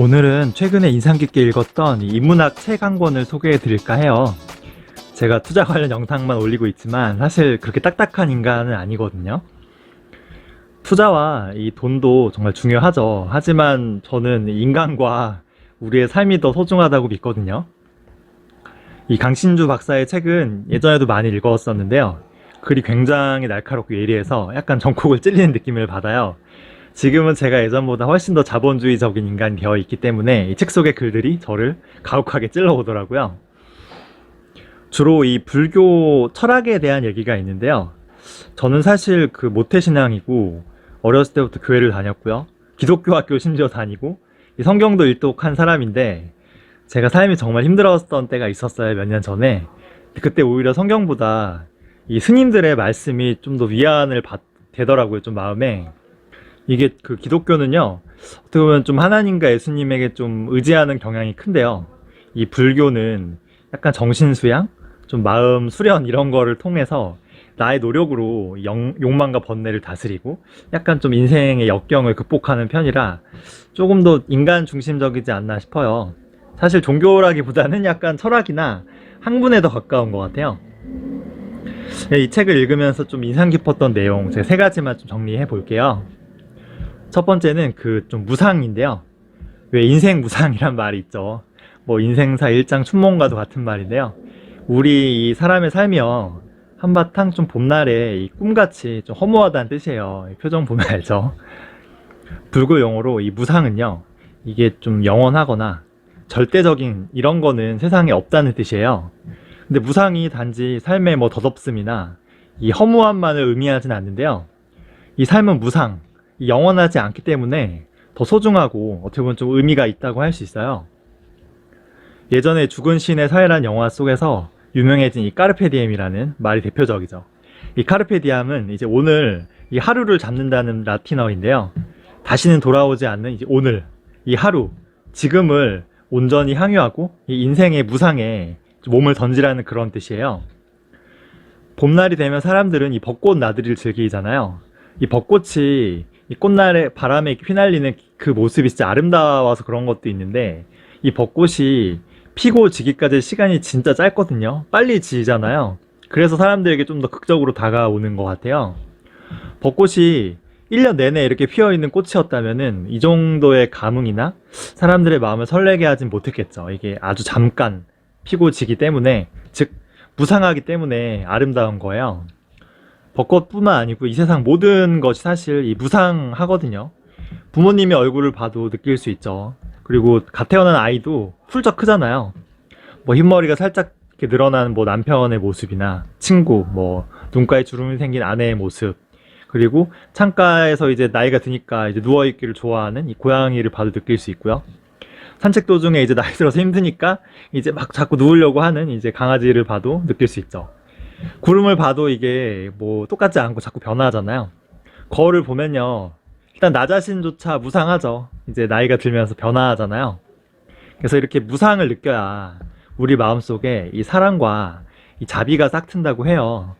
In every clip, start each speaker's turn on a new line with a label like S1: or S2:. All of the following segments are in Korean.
S1: 오늘은 최근에 인상 깊게 읽었던 이 인문학 책 한 권을 소개해 드릴까 해요. 제가 투자 관련 영상만 올리고 있지만 사실 그렇게 딱딱한 인간은 아니거든요. 투자와 이 돈도 정말 중요하죠. 하지만 저는 인간과 우리의 삶이 더 소중하다고 믿거든요. 이 강신주 박사의 책은 예전에도 많이 읽었었는데요. 글이 굉장히 날카롭고 예리해서 약간 전콕을 찔리는 느낌을 받아요. 지금은 제가 예전보다 훨씬 더 자본주의적인 인간이 되어 있기 때문에 이 책 속의 글들이 저를 가혹하게 찔러오더라고요. 주로 이 불교 철학에 대한 얘기가 있는데요. 저는 사실 그 모태신앙이고 어렸을 때부터 교회를 다녔고요. 기독교 학교 심지어 다니고 이 성경도 일독한 사람인데 제가 삶이 정말 힘들었던 때가 있었어요. 몇 년 전에. 그때 오히려 성경보다 이 스님들의 말씀이 좀 더 위안을 되더라고요. 좀 마음에. 이게 그 기독교는요, 어떻게 보면 좀 하나님과 예수님에게 좀 의지하는 경향이 큰데요. 이 불교는 약간 정신수양, 좀 마음 수련 이런 거를 통해서 나의 노력으로 욕망과 번뇌를 다스리고 약간 좀 인생의 역경을 극복하는 편이라 조금 더 인간 중심적이지 않나 싶어요. 사실 종교라기보다는 약간 철학이나 학문에 더 가까운 것 같아요. 이 책을 읽으면서 좀 인상 깊었던 내용 제가 세 가지만 좀 정리해 볼게요. 첫 번째는 그 좀 무상인데요. 왜 인생 무상이란 말이 있죠. 뭐 인생사 일장 춘몽과도 같은 말인데요. 우리 이 사람의 삶이요, 한바탕 좀 봄날에 이 꿈같이 좀 허무하다는 뜻이에요. 이 표정 보면 알죠. 불교 용어로 이 무상은요, 이게 좀 영원하거나 절대적인 이런 거는 세상에 없다는 뜻이에요. 근데 무상이 단지 삶의 뭐 덧없음이나 이 허무함만을 의미하진 않는데요. 이 삶은 무상, 영원하지 않기 때문에 더 소중하고 어떻게 보면 좀 의미가 있다고 할 수 있어요. 예전에 죽은 신의 사회란 영화 속에서 유명해진 이 까르페디엠이라는 말이 대표적이죠. 이 카르페디엠은 이제 오늘 이 하루를 잡는다는 라틴어인데요. 다시는 돌아오지 않는 이제 오늘, 이 하루, 지금을 온전히 향유하고 이 인생의 무상에 몸을 던지라는 그런 뜻이에요. 봄날이 되면 사람들은 이 벚꽃 나들이를 즐기잖아요. 이 벚꽃이 이 꽃날에 바람에 휘날리는 그 모습이 진짜 아름다워서 그런 것도 있는데, 이 벚꽃이 피고 지기까지 시간이 진짜 짧거든요. 빨리 지잖아요. 그래서 사람들에게 좀 더 극적으로 다가오는 것 같아요. 벚꽃이 1년 내내 이렇게 피어있는 꽃이었다면은 이 정도의 감흥이나 사람들의 마음을 설레게 하진 못했겠죠. 이게 아주 잠깐 피고 지기 때문에, 즉 무상하기 때문에 아름다운 거예요. 벚꽃뿐만 아니고 이 세상 모든 것이 사실 이 무상하거든요. 부모님의 얼굴을 봐도 느낄 수 있죠. 그리고 갓 태어난 아이도 훌쩍 크잖아요. 뭐 흰머리가 살짝 이렇게 늘어나는 뭐 남편의 모습이나 친구, 뭐 눈가에 주름이 생긴 아내의 모습, 그리고 창가에서 이제 나이가 드니까 이제 누워있기를 좋아하는 이 고양이를 봐도 느낄 수 있고요. 산책 도중에 이제 나이 들어서 힘드니까 이제 막 자꾸 누우려고 하는 이제 강아지를 봐도 느낄 수 있죠. 구름을 봐도 이게 뭐 똑같지 않고 자꾸 변화하잖아요. 거울을 보면요, 일단 나 자신조차 무상하죠. 이제 나이가 들면서 변화하잖아요. 그래서 이렇게 무상을 느껴야 우리 마음속에 이 사랑과 이 자비가 싹 튼다고 해요.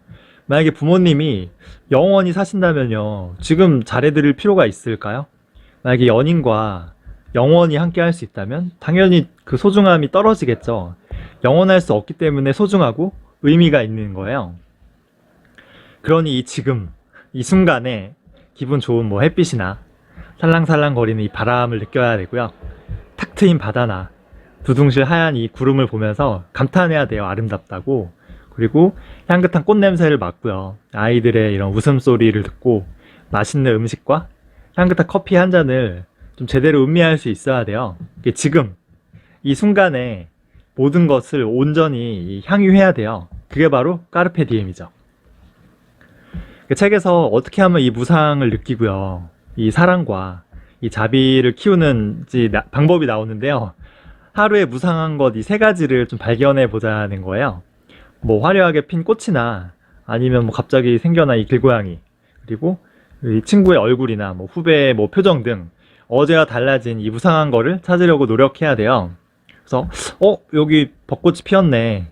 S1: 만약에 부모님이 영원히 사신다면요, 지금 잘해드릴 필요가 있을까요? 만약에 연인과 영원히 함께 할 수 있다면 당연히 그 소중함이 떨어지겠죠. 영원할 수 없기 때문에 소중하고 의미가 있는 거예요. 그러니 이 지금, 이 순간에 기분 좋은 뭐 햇빛이나 살랑살랑거리는 이 바람을 느껴야 되고요. 탁 트인 바다나 두둥실 하얀 이 구름을 보면서 감탄해야 돼요. 아름답다고. 그리고 향긋한 꽃냄새를 맡고요. 아이들의 이런 웃음소리를 듣고 맛있는 음식과 향긋한 커피 한 잔을 좀 제대로 음미할 수 있어야 돼요. 지금, 이 순간에 모든 것을 온전히 향유해야 돼요. 그게 바로 까르페디엠이죠. 책에서 어떻게 하면 이 무상을 느끼고요, 이 사랑과 이 자비를 키우는지 방법이 나오는데요. 하루에 무상한 것 이 세 가지를 좀 발견해 보자는 거예요. 뭐 화려하게 핀 꽃이나 아니면 뭐 갑자기 생겨난 이 길고양이, 그리고 이 친구의 얼굴이나 뭐 후배의 뭐 표정 등 어제와 달라진 이 무상한 거를 찾으려고 노력해야 돼요. 그래서 여기 벚꽃이 피었네,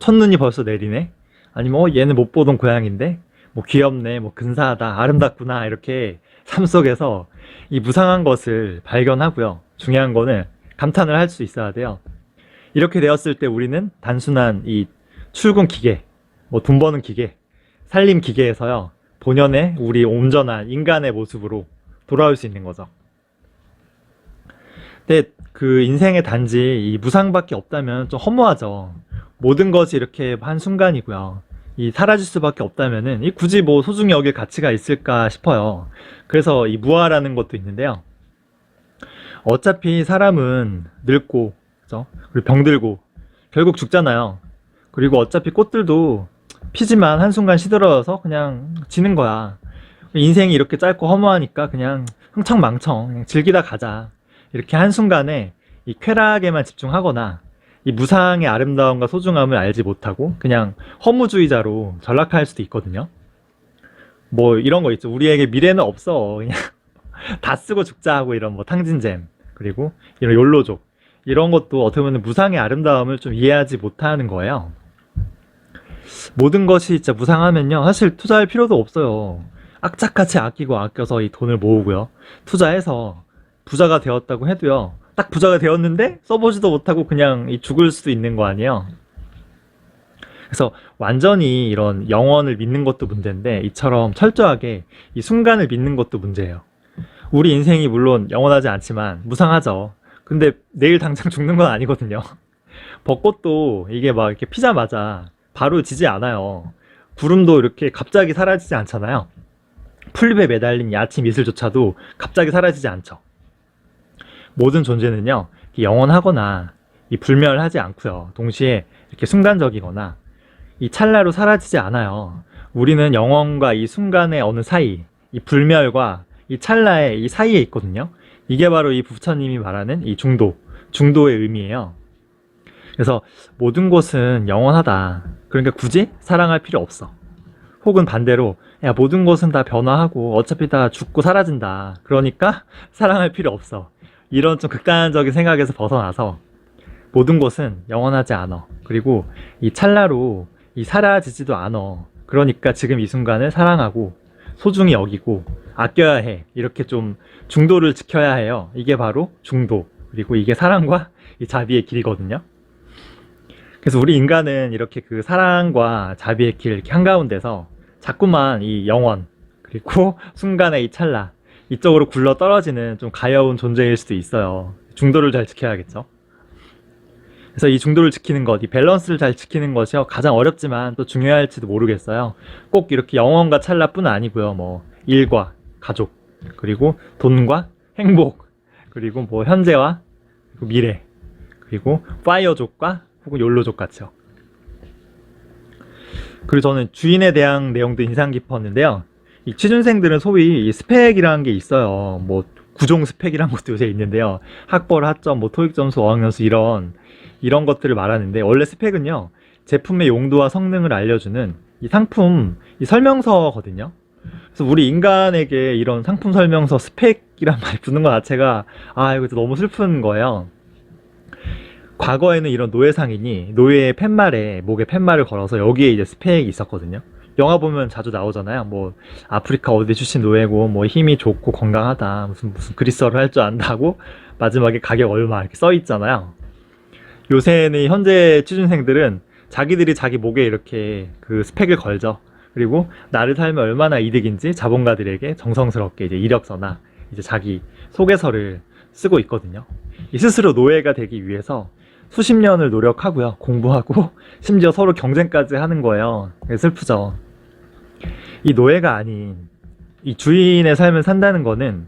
S1: 첫눈이 벌써 내리네, 아니면 얘는 못 보던 고양인데 뭐 귀엽네, 뭐 근사하다, 아름답구나, 이렇게 삶 속에서 이 무상한 것을 발견하고요. 중요한 거는 감탄을 할 수 있어야 돼요. 이렇게 되었을 때 우리는 단순한 이 출근 기계, 뭐 돈 버는 기계, 살림 기계에서요, 본연의 우리 온전한 인간의 모습으로 돌아올 수 있는 거죠. 근데 그 인생의 단지 이 무상밖에 없다면 좀 허무하죠. 모든 것이 이렇게 한순간이고요. 이 사라질 수밖에 없다면은 이 굳이 뭐 소중히 여길 가치가 있을까 싶어요. 그래서 이 무아라는 것도 있는데요. 어차피 사람은 늙고, 그죠? 그리고 병들고 결국 죽잖아요. 그리고 어차피 꽃들도 피지만 한순간 시들어서 그냥 지는 거야. 인생이 이렇게 짧고 허무하니까 그냥 흥청망청 그냥 즐기다 가자. 이렇게 한순간에 이 쾌락에만 집중하거나 이 무상의 아름다움과 소중함을 알지 못하고 그냥 허무주의자로 전락할 수도 있거든요. 뭐 이런 거 있죠. 우리에게 미래는 없어. 그냥 다 쓰고 죽자 하고 이런 뭐 탕진잼, 그리고 이런 욜로족, 이런 것도 어떻게 보면 무상의 아름다움을 좀 이해하지 못하는 거예요. 모든 것이 진짜 무상하면요, 사실 투자할 필요도 없어요. 악착같이 아끼고 아껴서 이 돈을 모으고요, 투자해서 부자가 되었다고 해도요, 딱 부자가 되었는데 써보지도 못하고 그냥 죽을 수도 있는 거 아니에요. 그래서 완전히 이런 영원을 믿는 것도 문제인데, 이처럼 철저하게 이 순간을 믿는 것도 문제예요. 우리 인생이 물론 영원하지 않지만 무상하죠. 근데 내일 당장 죽는 건 아니거든요. 벚꽃도 이게 막 이렇게 피자마자 바로 지지 않아요. 구름도 이렇게 갑자기 사라지지 않잖아요. 풀잎에 매달린 이 아침 이슬조차도 갑자기 사라지지 않죠. 모든 존재는요, 영원하거나 이 불멸하지 않고요, 동시에 이렇게 순간적이거나 이 찰나로 사라지지 않아요. 우리는 영원과 이 순간의 어느 사이, 이 불멸과 이 찰나의 이 사이에 있거든요. 이게 바로 이 부처님이 말하는 이 중도의 의미예요. 그래서 모든 것은 영원하다. 그러니까 굳이 사랑할 필요 없어. 혹은 반대로, 야, 모든 것은 다 변화하고 어차피 다 죽고 사라진다. 그러니까 사랑할 필요 없어. 이런 좀 극단적인 생각에서 벗어나서 모든 것은 영원하지 않아. 그리고 이 찰나로 이 사라지지도 않아. 그러니까 지금 이 순간을 사랑하고 소중히 여기고 아껴야 해. 이렇게 좀 중도를 지켜야 해요. 이게 바로 중도. 그리고 이게 사랑과 이 자비의 길이거든요. 그래서 우리 인간은 이렇게 그 사랑과 자비의 길 이렇게 한가운데서 자꾸만 이 영원, 그리고 순간의 이 찰나, 이쪽으로 굴러 떨어지는 좀 가여운 존재일 수도 있어요. 중도를 잘 지켜야겠죠. 그래서 이 중도를 지키는 것, 이 밸런스를 잘 지키는 것이 가장 어렵지만 또 중요할지도 모르겠어요. 꼭 이렇게 영원과 찰나뿐 아니고요. 뭐 일과 가족, 그리고 돈과 행복, 그리고 뭐 현재와 그리고 미래, 그리고 파이어족과 혹은 욜로족 같죠. 그리고 저는 주인에 대한 내용도 인상 깊었는데요. 이 취준생들은 소위 이 스펙이라는 게 있어요. 뭐 구종 스펙이라는 것도 요새 있는데요. 학벌, 학점, 뭐 토익 점수, 어학연수 이런 것들을 말하는데, 원래 스펙은요, 제품의 용도와 성능을 알려주는 이 상품 이 설명서거든요. 그래서 우리 인간에게 이런 상품 설명서 스펙이란 말이 붙는 것 자체가 이거 너무 슬픈 거예요. 과거에는 이런 노예상인이 노예의 팻말에, 목에 팻말을 걸어서 여기에 이제 스펙이 있었거든요. 영화 보면 자주 나오잖아요. 뭐 아프리카 어디 출신 노예고 뭐 힘이 좋고 건강하다, 무슨 그리스어를 할 줄 안다고 마지막에 가격 얼마 이렇게 써 있잖아요. 요새는 현재 취준생들은 자기들이 자기 목에 이렇게 그 스펙을 걸죠. 그리고 나를 살면 얼마나 이득인지 자본가들에게 정성스럽게 이제 이력서나 이제 자기 소개서를 쓰고 있거든요. 이 스스로 노예가 되기 위해서 수십 년을 노력하고요, 공부하고 심지어 서로 경쟁까지 하는 거예요. 슬프죠. 이 노예가 아닌 이 주인의 삶을 산다는 거는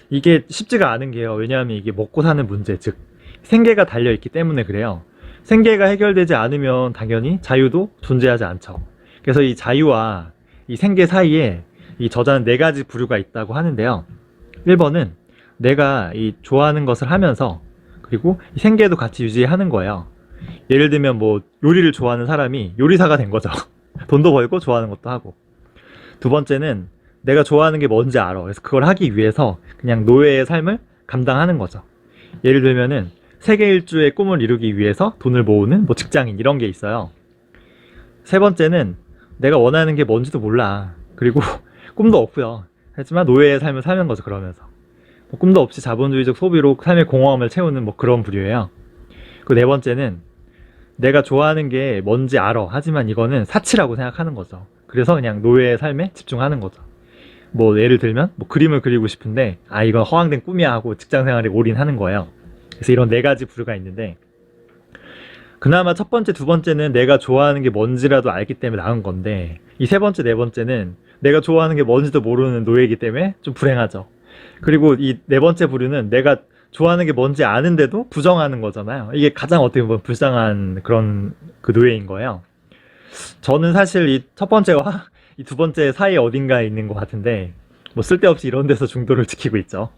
S1: 이게 쉽지가 않은 게요. 왜냐하면 이게 먹고 사는 문제, 즉 생계가 달려있기 때문에 그래요. 생계가 해결되지 않으면 당연히 자유도 존재하지 않죠. 그래서 이 자유와 이 생계 사이에 이 저자는 4가지 부류가 있다고 하는데요. 1번은 내가 이 좋아하는 것을 하면서 그리고 이 생계도 같이 유지하는 거예요. 예를 들면 뭐 요리를 좋아하는 사람이 요리사가 된 거죠. 돈도 벌고 좋아하는 것도 하고. 2번째는 내가 좋아하는 게 뭔지 알아. 그래서 그걸 하기 위해서 그냥 노예의 삶을 감당하는 거죠. 예를 들면은 세계 일주의 꿈을 이루기 위해서 돈을 모으는 뭐 직장인, 이런 게 있어요. 3번째는 내가 원하는 게 뭔지도 몰라. 그리고 꿈도 없고요. 하지만 노예의 삶을 사는 거죠, 그러면서. 뭐 꿈도 없이 자본주의적 소비로 삶의 공허함을 채우는 뭐 그런 부류예요. 그 네 번째는 내가 좋아하는 게 뭔지 알아. 하지만 이거는 사치라고 생각하는 거죠. 그래서 그냥 노예의 삶에 집중하는 거죠. 뭐 예를 들면 뭐 그림을 그리고 싶은데 이건 허황된 꿈이야 하고 직장생활에 올인하는 거예요. 그래서 이런 네 가지 부류가 있는데, 그나마 첫 번째, 두 번째는 내가 좋아하는 게 뭔지라도 알기 때문에 나은 건데, 이 세 번째, 네 번째는 내가 좋아하는 게 뭔지도 모르는 노예이기 때문에 좀 불행하죠. 그리고 이 네 번째 부류는 내가 좋아하는 게 뭔지 아는데도 부정하는 거잖아요. 이게 가장 어떻게 보면 불쌍한 그런 그 노예인 거예요. 저는 사실 이 첫 번째와 이 두 번째 사이 어딘가에 있는 것 같은데, 뭐 쓸데없이 이런 데서 중도를 지키고 있죠.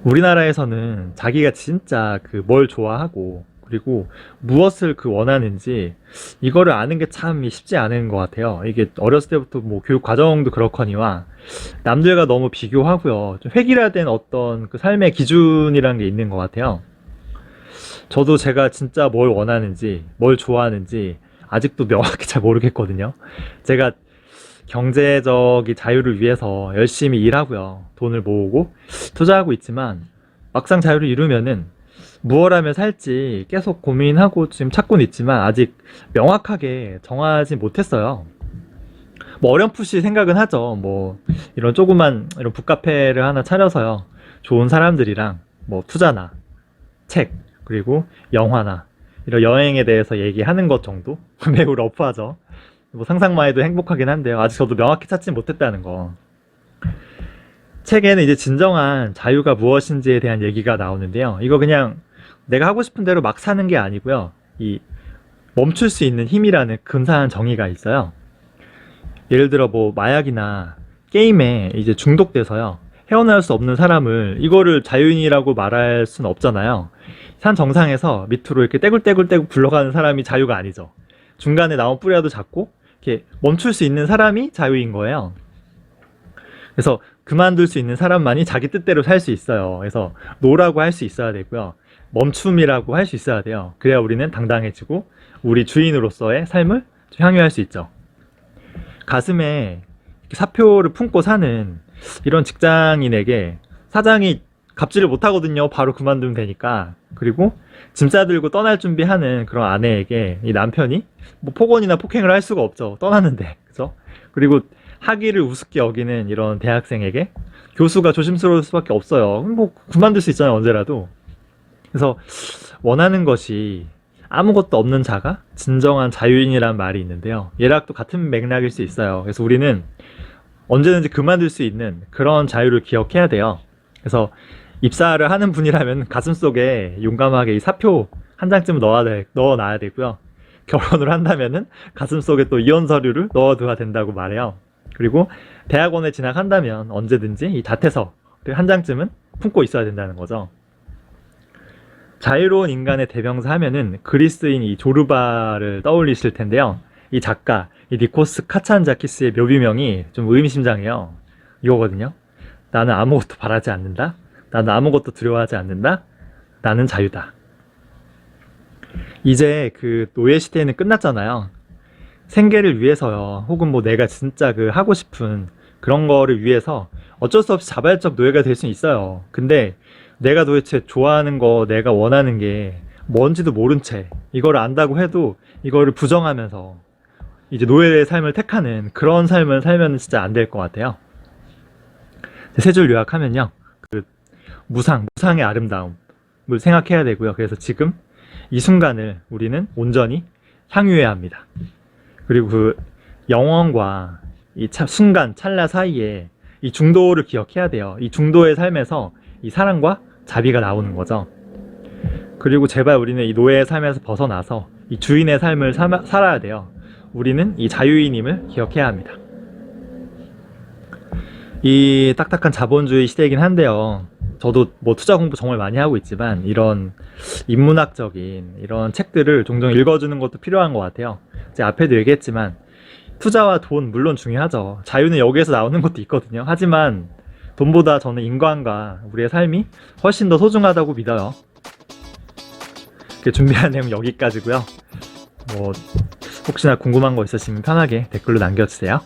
S1: 우리나라에서는 자기가 진짜 그 뭘 좋아하고 그리고 무엇을 그 원하는지 이거를 아는 게 참 쉽지 않은 것 같아요. 이게 어렸을 때부터 뭐 교육 과정도 그렇거니와 남들과 너무 비교하고요. 좀 획일화된 어떤 그 삶의 기준이란 게 있는 것 같아요. 저도 제가 진짜 뭘 원하는지, 뭘 좋아하는지 아직도 명확히 잘 모르겠거든요. 제가 경제적인 자유를 위해서 열심히 일하고요. 돈을 모으고 투자하고 있지만 막상 자유를 이루면은 무엇 하면 살지 계속 고민하고 지금 찾고는 있지만 아직 명확하게 정하지 못했어요. 뭐 어렴풋이 생각은 하죠. 뭐 이런 조그만 이런 북카페를 하나 차려서요. 좋은 사람들이랑 뭐 투자나 책, 그리고 영화나 이런 여행에 대해서 얘기하는 것 정도? 매우 러프하죠. 뭐 상상만 해도 행복하긴 한데요. 아직 저도 명확히 찾지 못했다는 거. 책에는 이제 진정한 자유가 무엇인지에 대한 얘기가 나오는데요. 이거 그냥 내가 하고 싶은 대로 막 사는 게 아니고요. 이 멈출 수 있는 힘이라는 근사한 정의가 있어요. 예를 들어 뭐 마약이나 게임에 이제 중독돼서요. 헤어나올 수 없는 사람을 이거를 자유인이라고 말할 수는 없잖아요. 산 정상에서 밑으로 이렇게 떼굴떼굴떼굴 굴러가는 사람이 자유가 아니죠. 중간에 나온 뿌리라도 잡고 이렇게 멈출 수 있는 사람이 자유인 거예요. 그래서 그만둘 수 있는 사람만이 자기 뜻대로 살 수 있어요. 그래서 노라고 할 수 있어야 되고요. 멈춤이라고 할 수 있어야 돼요. 그래야 우리는 당당해지고 우리 주인으로서의 삶을 향유할 수 있죠. 가슴에 사표를 품고 사는 이런 직장인에게 사장이 갑질을 못하거든요. 바로 그만두면 되니까. 그리고 짐 싸들고 떠날 준비하는 그런 아내에게 이 남편이 뭐 폭언이나 폭행을 할 수가 없죠. 떠났는데. 그죠? 그리고 학위를 우습게 여기는 이런 대학생에게 교수가 조심스러울 수밖에 없어요. 뭐 그만둘 수 있잖아요. 언제라도. 그래서 원하는 것이 아무것도 없는 자가 진정한 자유인이란 말이 있는데요. 얘랑도 같은 맥락일 수 있어요. 그래서 우리는 언제든지 그만둘 수 있는 그런 자유를 기억해야 돼요. 그래서 입사를 하는 분이라면 가슴속에 용감하게 이 사표 한 장쯤 넣어놔야 되고요. 결혼을 한다면은 가슴속에 또 이혼 서류를 넣어둬야 된다고 말해요. 그리고 대학원에 진학한다면 언제든지 이 자퇴서 한 장쯤은 품고 있어야 된다는 거죠. 자유로운 인간의 대명사 하면은 그리스인 이 조르바를 떠올리실 텐데요. 이 작가, 이 니코스 카찬자키스의 묘비명이 좀 의미심장해요. 이거거든요. 나는 아무것도 바라지 않는다. 나는 아무것도 두려워하지 않는다. 나는 자유다. 이제 그 노예 시대는 끝났잖아요. 생계를 위해서요. 혹은 뭐 내가 진짜 그 하고 싶은 그런 거를 위해서 어쩔 수 없이 자발적 노예가 될 수는 있어요. 근데 내가 도대체 좋아하는 거, 내가 원하는 게 뭔지도 모른 채 이거를 안다고 해도 이거를 부정하면서 이제 노예의 삶을 택하는 그런 삶을 살면 진짜 안 될 것 같아요. 세 줄 요약하면요. 그 무상의 아름다움을 생각해야 되고요. 그래서 지금 이 순간을 우리는 온전히 향유해야 합니다. 그리고 그 영원과 이 순간, 찰나 사이에 이 중도를 기억해야 돼요. 이 중도의 삶에서 이 사랑과 자비가 나오는 거죠. 그리고 제발 우리는 이 노예의 삶에서 벗어나서 이 주인의 삶을 살아야 돼요. 우리는 이 자유인임을 기억해야 합니다. 이 딱딱한 자본주의 시대이긴 한데요. 저도 뭐 투자 공부 정말 많이 하고 있지만 이런 인문학적인 이런 책들을 종종 읽어주는 것도 필요한 것 같아요. 제가 앞에도 얘기했지만 투자와 돈 물론 중요하죠. 자유는 여기에서 나오는 것도 있거든요. 하지만 돈보다 저는 인간과 우리의 삶이 훨씬 더 소중하다고 믿어요. 준비한 내용 여기까지고요. 뭐 혹시나 궁금한 거 있으시면 편하게 댓글로 남겨주세요.